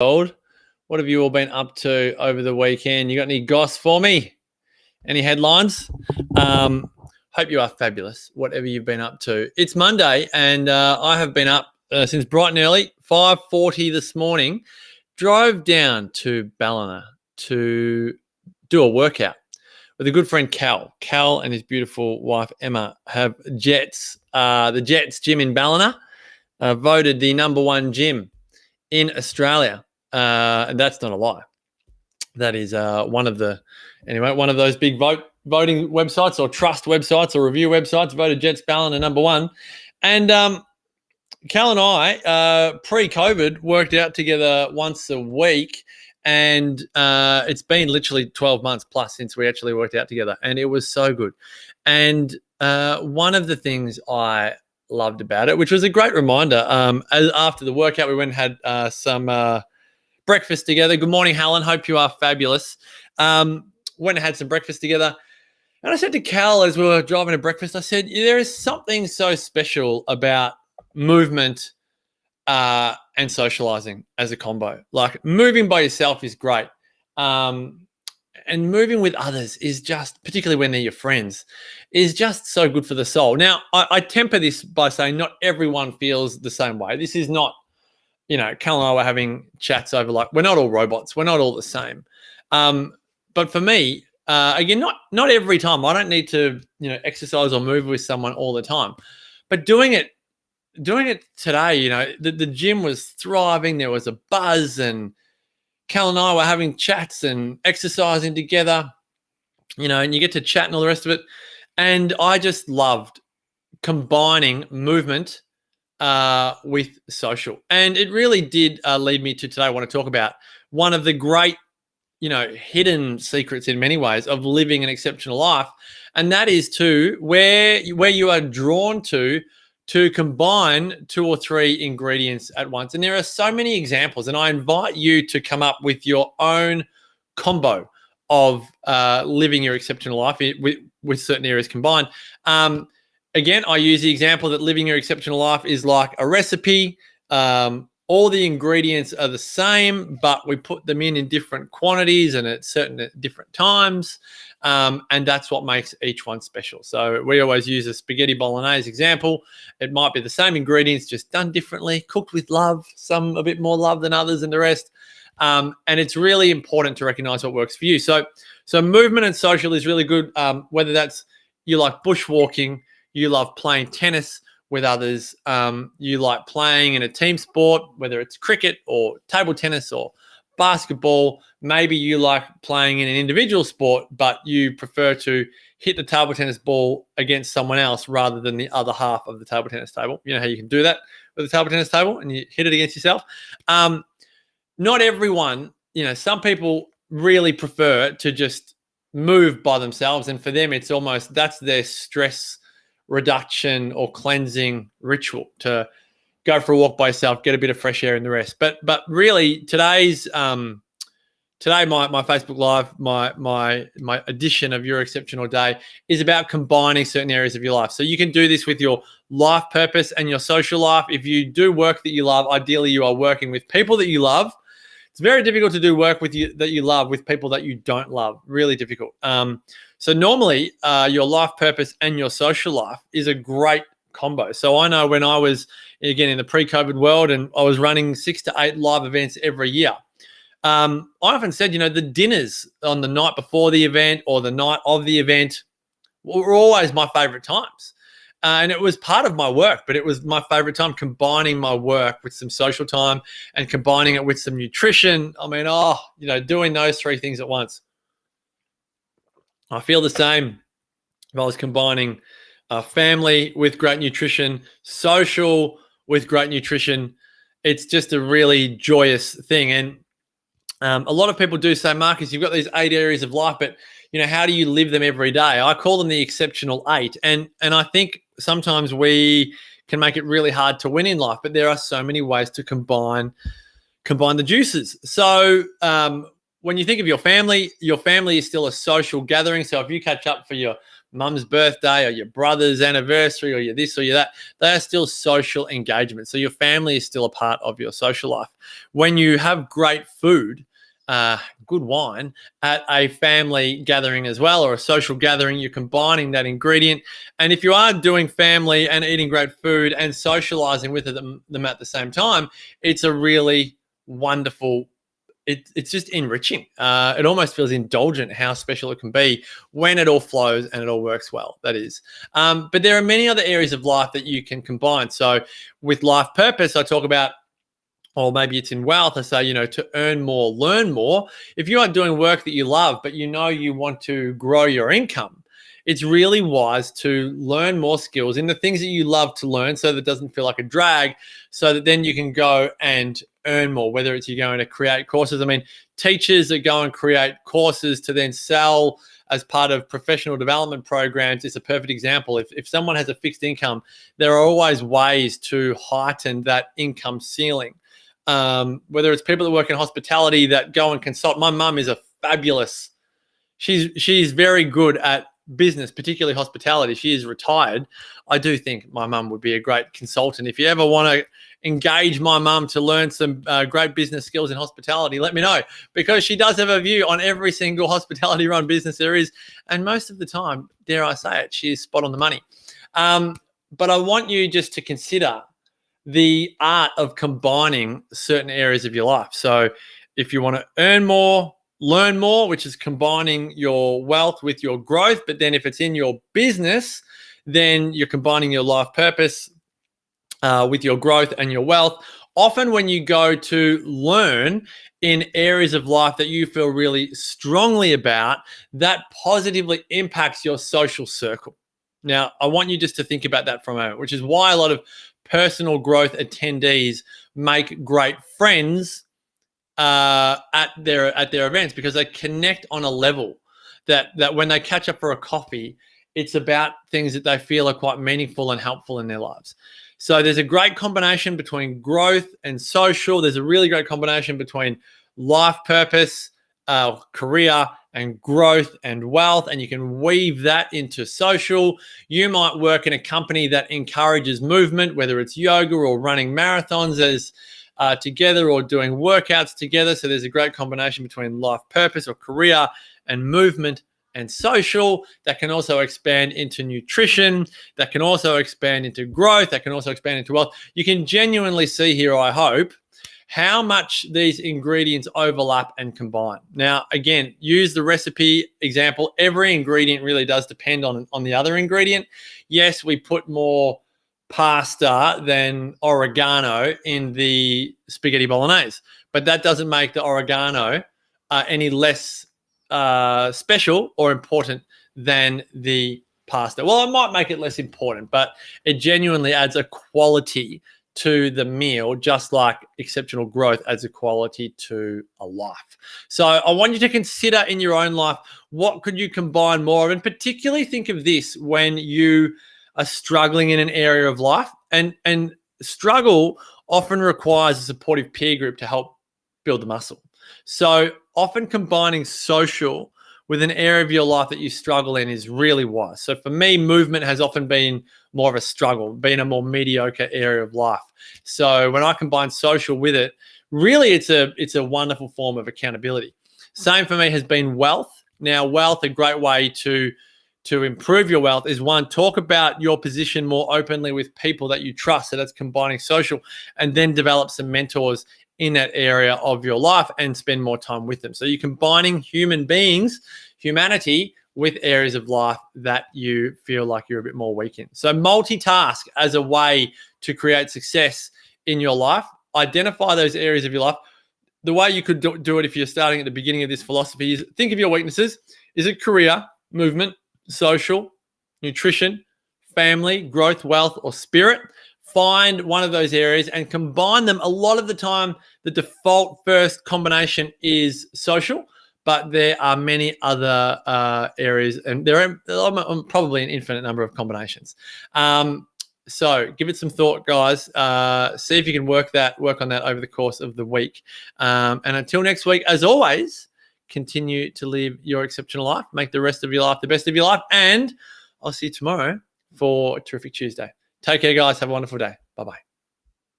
world. What have you all been up to over the weekend? You got any goss for me? Any headlines? Hope you are fabulous, whatever you've been up to. It's Monday, and I have been up since bright and early, 5:40 this morning. Drove down to Ballina to do a workout with a good friend, Cal. Cal and his beautiful wife, Emma, have Jets. The Jets gym in Ballina voted the #1 gym in Australia. And that's not a lie. That is one of those big voting websites or trust websites or review websites voted Jets Ballina #1. And Cal and I, pre-COVID, worked out together once a week. And it's been literally 12 months plus since we actually worked out together. And it was so good. And one of the things I loved about it, which was a great reminder, after the workout, we went and had some breakfast together. Good morning, Helen. Hope you are fabulous. Went and had some breakfast together. And I said to Cal as we were driving to breakfast, I said, there is something so special about movement and socializing as a combo. Like, moving by yourself is great. And moving with others is just, particularly when they're your friends, is just so good for the soul. Now, I temper this by saying not everyone feels the same way. This is not, Cal and I were having chats over, like, we're not all robots. We're not all the same. But for me, again, not every time. I don't need to, exercise or move with someone all the time. But doing it today, the gym was thriving. There was a buzz, and Cal and I were having chats and exercising together, and you get to chat and all the rest of it. And I just loved combining movement with social. And it really did lead me to today. I want to talk about one of the great, hidden secrets in many ways of living an exceptional life. And that is where you are drawn to combine 2 or 3 ingredients at once. And there are so many examples, and I invite you to come up with your own combo of living your exceptional life with certain areas combined. Again, I use the example that living your exceptional life is like a recipe. All the ingredients are the same, but we put them in different quantities and at different times. And that's what makes each one special. So we always use a spaghetti bolognese example. It might be the same ingredients, just done differently, cooked with love, some a bit more love than others and the rest. And it's really important to recognize what works for you. So movement and social is really good, whether that's you like bushwalking, you love playing tennis with others, you like playing in a team sport, whether it's cricket or table tennis or basketball. Maybe you like playing in an individual sport, but you prefer to hit the table tennis ball against someone else rather than the other half of the table tennis table. You know how you can do that with a table tennis table and you hit it against yourself? Not everyone, some people really prefer to just move by themselves. And for them, it's almost, that's their stress reduction or cleansing ritual, to go for a walk by yourself, get a bit of fresh air and the rest. But really today my Facebook Live, my edition of Your Exceptional Day is about combining certain areas of your life. So you can do this with your life purpose and your social life. If you do work that you love, ideally you are working with people that you love. It's very difficult to do work that you love with people that you don't love. Really difficult. So normally your life purpose and your social life is a great combo. So I know when I was, again, in the pre-COVID world and I was running 6 to 8 live events every year, I often said, the dinners on the night before the event or the night of the event were always my favorite times. And it was part of my work, but it was my favorite time, combining my work with some social time and combining it with some nutrition. I mean, doing those 3 things at once. I feel the same if I was combining family with great nutrition, social with great nutrition. It's just a really joyous thing. And a lot of people do say, Marcus, you've got these 8 areas of life, but how do you live them every day? I call them the exceptional 8. And I think sometimes we can make it really hard to win in life, but there are so many ways to combine the juices. So when you think of your family is still a social gathering. So if you catch up for your mum's birthday or your brother's anniversary or your this or your that, they are still social engagement. So your family is still a part of your social life. When you have great food, good wine at a family gathering as well, or a social gathering, you're combining that ingredient. And if you are doing family and eating great food and socializing with them at the same time, it's a really wonderful, it's just enriching. It almost feels indulgent how special it can be when it all flows and it all works well, that is. But there are many other areas of life that you can combine. So with life purpose, I talk about, or maybe it's in wealth, I say, to earn more, learn more. If you are doing work that you love, but you want to grow your income, it's really wise to learn more skills in the things that you love to learn so that it doesn't feel like a drag, so that then you can go and earn more, whether it's you're going to create courses. I mean, teachers that go and create courses to then sell as part of professional development programs is a perfect example. If someone has a fixed income, there are always ways to heighten that income ceiling. Whether it's people that work in hospitality that go and consult. My mum is a fabulous, she's very good at business, particularly hospitality. She is retired. I do think my mum would be a great consultant. If you ever want to engage my mum to learn some great business skills in hospitality, let me know, because she does have a view on every single hospitality run business there is. And most of the time, dare I say it, she is spot on the money. But I want you just to consider the art of combining certain areas of your life. So if you want to earn more, learn more, which is combining your wealth with your growth. But then if it's in your business, then you're combining your life purpose with your growth and your wealth. Often when you go to learn in areas of life that you feel really strongly about, that positively impacts your social circle. Now, I want you just to think about that for a moment, which is why a lot of personal growth attendees make great friends at their events, because they connect on a level that when they catch up for a coffee, it's about things that they feel are quite meaningful and helpful in their lives. So there's a great combination between growth and social. There's a really great combination between life purpose, career, and growth and wealth, and you can weave that into social. You might work in a company that encourages movement, whether it's yoga or running marathons as together, or doing workouts together. So there's a great combination between life purpose or career and movement and social. That can also expand into nutrition, that can also expand into growth, that can also expand into wealth. You can genuinely see here, I hope, how much these ingredients overlap and combine. Now, again, use the recipe example. Every ingredient really does depend on the other ingredient. Yes, we put more pasta than oregano in the spaghetti bolognese, but that doesn't make the oregano any less special or important than the pasta. Well, it might make it less important, but it genuinely adds a quality to the meal, just like exceptional growth adds a quality to a life. So I want you to consider in your own life, what could you combine more of? And particularly think of this when you are struggling in an area of life. And struggle often requires a supportive peer group to help build the muscle. So often combining social with an area of your life that you struggle in is really wise. So for me, movement has often been more of a struggle, being a more mediocre area of life. So when I combine social with it, really it's a wonderful form of accountability. Same for me has been wealth. Now, wealth, a great way to improve your wealth is, one, talk about your position more openly with people that you trust. So that's combining social, and then develop some mentors in that area of your life and spend more time with them. So you're combining humanity with areas of life that you feel like you're a bit more weak in. So multitask as a way to create success in your life. Identify those areas of your life. The way you could do it if you're starting at the beginning of this philosophy is think of your weaknesses. Is it career, movement, social, nutrition, family, growth, wealth, or spirit? Find one of those areas and combine them. A lot of the time, the default first combination is social, but there are many other areas, and there are probably an infinite number of combinations. So give it some thought, guys. See if you can work on that over the course of the week. And until next week, as always, continue to live your exceptional life. Make the rest of your life the best of your life. And I'll see you tomorrow for a terrific Tuesday. Take care, guys. Have a wonderful day. Bye-bye.